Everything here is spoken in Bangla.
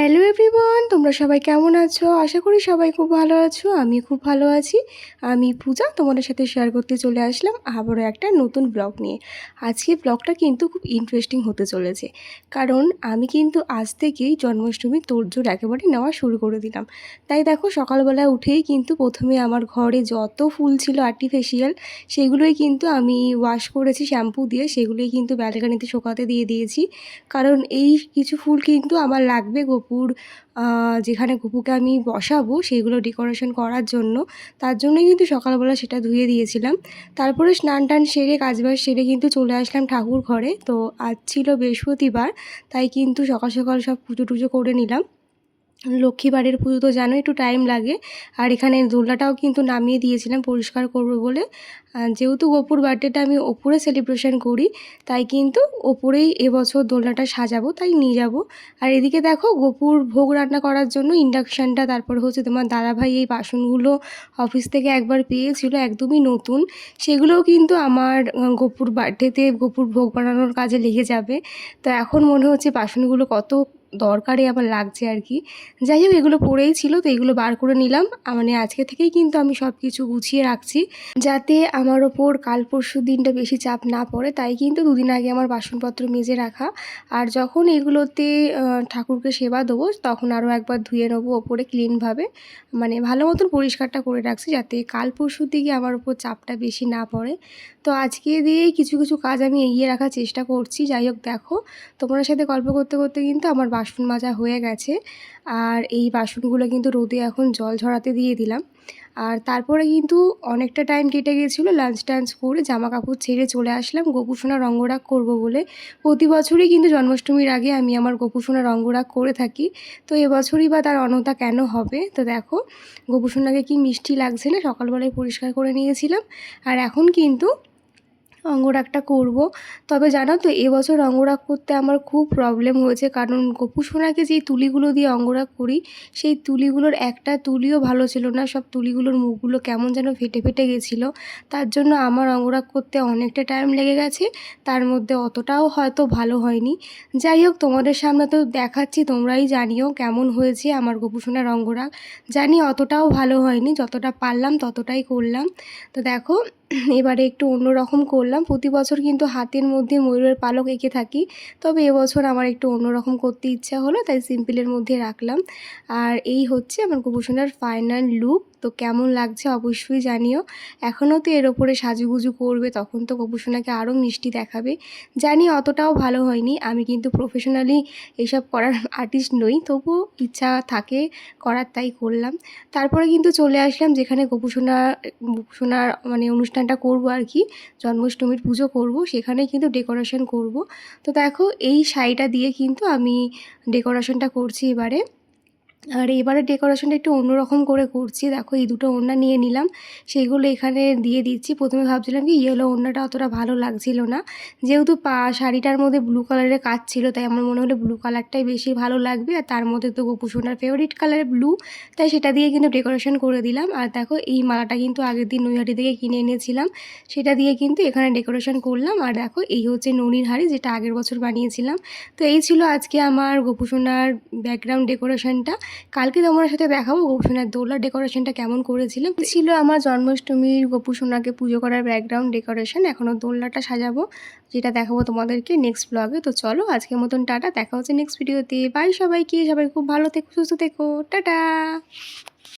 হ্যালো এভরিওয়ান, তোমরা সবাই কেমন আছো? আশা করি সবাই খুব ভালো আছো। আমি খুব ভালো আছি। আমি পূজা তোমাদের সাথে শেয়ার করতে চলে আসলাম আবারও একটা নতুন ব্লগ নিয়ে। আজকে ব্লগটা কিন্তু খুব ইন্টারেস্টিং হতে চলেছে, কারণ আমি কিন্তু আজ থেকেই জন্মাষ্টমীর তোড়জোড় একেবারে নেওয়া শুরু করে দিলাম। তাই দেখো, সকালবেলা উঠেই কিন্তু প্রথমে আমার ঘরে যত ফুল ছিল আর্টিফিশিয়াল, সেগুলোই কিন্তু আমি ওয়াশ করেছি শ্যাম্পু দিয়ে, সেগুলোই কিন্তু ব্যালকানিতে শুকাতে দিয়ে দিয়েছি। কারণ এই কিছু ফুল কিন্তু আমার লাগবে গোপুর যেখানে গোপুকে আমি বসাবো সেগুলো ডেকোরেশন করার জন্য। তার জন্যই কিন্তু সকালবেলা সেটা ধুয়ে দিয়েছিলাম। তারপরে স্নান টান সেরে কাজবাজ সেরে কিন্তু চলে আসলাম ঠাকুর ঘরে। তো আজ ছিল বৃহস্পতিবার, তাই কিন্তু সকাল সকাল সব পুজো টুজো করে নিলাম। লক্ষ্মী বাড়ির পুজো তো জানো একটু টাইম লাগে। আর এখানে দোলনাটাও কিন্তু নামিয়ে দিয়েছিলাম পরিষ্কার করব বলে। যেহেতু গোপুর বার্থডেটা আমি ওপরে সেলিব্রেশন করি, তাই কিন্তু ওপরেই এবছর দোলনাটা সাজাবো, তাই নিয়ে যাব। আর এদিকে দেখো, গোপুর ভোগ রান্না করার জন্য ইন্ডাকশানটা, তারপর হচ্ছে তোমার দাদাভাই এই বাসনগুলো অফিস থেকে একবার পেয়েছিল একদমই নতুন, সেগুলোও কিন্তু আমার গোপুর বার্থডেতে গোপুর ভোগ বানানোর কাজে লেগে যাবে। তো এখন মনে হচ্ছে বাসনগুলো কত দরকারে আমার লাগছে আর কি। যাই হোক, এগুলো পড়েই ছিল, তো এগুলো বার করে নিলাম। মানে আজকে থেকেই কিন্তু আমি সব কিছু গুছিয়ে রাখছি, যাতে আমার ওপর কাল পরশু দিনটা বেশি চাপ না পড়ে। তাই কিন্তু দুদিন আগে আমার বাসনপত্র মেজে রাখা। আর যখন এগুলোতে ঠাকুরকে সেবা দেবো, তখন আরও একবার ধুয়ে নেবো ওপরে ক্লিনভাবে। মানে ভালো মতন পরিষ্কারটা করে রাখছি, যাতে কাল পরশুর দিকে আমার ওপর চাপটা বেশি না পড়ে। তো আজকে দিয়েই কিছু কিছু কাজ আমি এগিয়ে রাখার চেষ্টা করছি। যাই হোক, দেখো, তোমার সাথে গল্প করতে করতে কিন্তু আমার বাসন মাজা হয়ে গেছে। আর এই বাসনগুলো কিন্তু রোদে এখন জল ঝরাতে দিয়ে দিলাম। আর তারপরে কিন্তু অনেকটা টাইম কেটে গিয়েছিলো, লাঞ্চ টাঞ্চ করে জামা কাপড় ছেড়ে চলে আসলাম গোপুসোনার অঙ্গরাগ করব বলে। প্রতি বছরই কিন্তু জন্মাষ্টমীর আগে আমি আমার গোপুসোনার অঙ্গরাগ করে থাকি। তো এবছরই বা তার অন্যতা কেন হবে? তো দেখো, গোপুসোনাকে কি মিষ্টি লাগছে না, সকালবেলায় পরিষ্কার করে নিয়েছিলাম। আর এখন কিন্তু অঙ্গরাগটা করব। তবে জানো তো, এবছর অঙ্গরাগ করতে আমার খুব প্রবলেম হয়েছে, কারণ গোপুসোনাকে যেই তুলিগুলো দিয়ে অঙ্গরাগ করি, সেই তুলিগুলোর একটা তুলিও ভালো ছিল না। সব তুলিগুলোর মুখগুলো কেমন যেন ফেটে ফেটে গেছিলো। তার জন্য আমার অঙ্গরাগ করতে অনেকটা টাইম লেগে গেছে। তার মধ্যে অতটাও হয়তো ভালো হয়নি। যাই হোক, তোমাদের সামনে তো দেখাচ্ছি, তোমরাই জানিও কেমন হয়েছে আমার গোপুসোনার অঙ্গরাগ। জানি অতটাও ভালো হয়নি, যতটা পারলাম ততটাই করলাম। তো দেখো, এবারে একটু অন্যরকম করলাম। প্রতি বছর কিন্তু হাতের মধ্যে ময়ূরের পালক এঁকে থাকি, তবে এবছর আমার একটু অন্যরকম করতে ইচ্ছা হলো, তাই সিম্পলের মধ্যে রাখলাম। আর এই হচ্ছে আমার গোপুসোনার ফাইনাল লুক। তো কেমন লাগছে অবশ্যই জানিও। এখনও তো এর ওপরে সাজুগুজু করবে, তখন তো গোপুসোনাকে আরও মিষ্টি দেখাবে। জানি অতটাও ভালো হয়নি, আমি কিন্তু প্রফেশনালি এসব করার আর্টিস্ট নই, তবুও ইচ্ছা থাকে করার, তাই করলাম। তারপরে কিন্তু চলে আসলাম যেখানে গোপুসোনার মানে অনুষ্ঠানটা করব আর কি, জন্মাষ্টমীর পুজো করব, সেখানে কিন্তু ডেকোরেশন করব। তো দেখো, এই শাড়িটা দিয়ে কিন্তু আমি ডেকোরেশনটা করছি এবারে। আর এবারে ডেকোরেশনটা একটু অন্যরকম করে করছি। দেখো, এই দুটো ওড়না নিয়ে নিলাম, সেইগুলো এখানে দিয়ে দিচ্ছি। প্রথমে ভাবছিলাম কি ইয়েলো ওড়নাটা অতটা ভালো লাগছিল না, যেহেতু শাড়িটার মধ্যে ব্লু কালারের কাজ ছিল, তাই আমার মনে হলো ব্লু কালারটাই বেশি ভালো লাগবে। আর তার মধ্যে তো গোপুসোনার ফেভারিট কালার ব্লু, তাই সেটা দিয়ে কিন্তু ডেকোরেশন করে দিলাম। আর দেখো, এই মালাটা কিন্তু আগের দিন নৈহাটি থেকে কিনে এনেছিলাম, সেটা দিয়ে কিন্তু এখানে ডেকোরেশন করলাম। আর দেখো, এই হচ্ছে ননির হাড়ি, যেটা আগের বছর বানিয়েছিলাম। তো এই ছিল আজকে আমার গোপুসোনার ব্যাকগ্রাউন্ড ডেকোরেশনটা। কালকে তোমার সাথে দেখাবো গোপুসোনার দোলার ডেকোরেশনটা কেমন করেছিলাম। ছিল আমার জন্মাষ্টমীর গোপুসোনাকে পুজো করার ব্যাকগ্রাউন্ড ডেকোরেশন। এখনও দোলনাটা সাজাবো, যেটা দেখাবো তোমাদেরকে নেক্সট ব্লগে। তো চলো, আজকের মতন টাটা, দেখা হচ্ছে নেক্সট ভিডিওতে। বাই সবাইকে, সবাই খুব ভালো থেকো, সুস্থ থেকো, টাটা।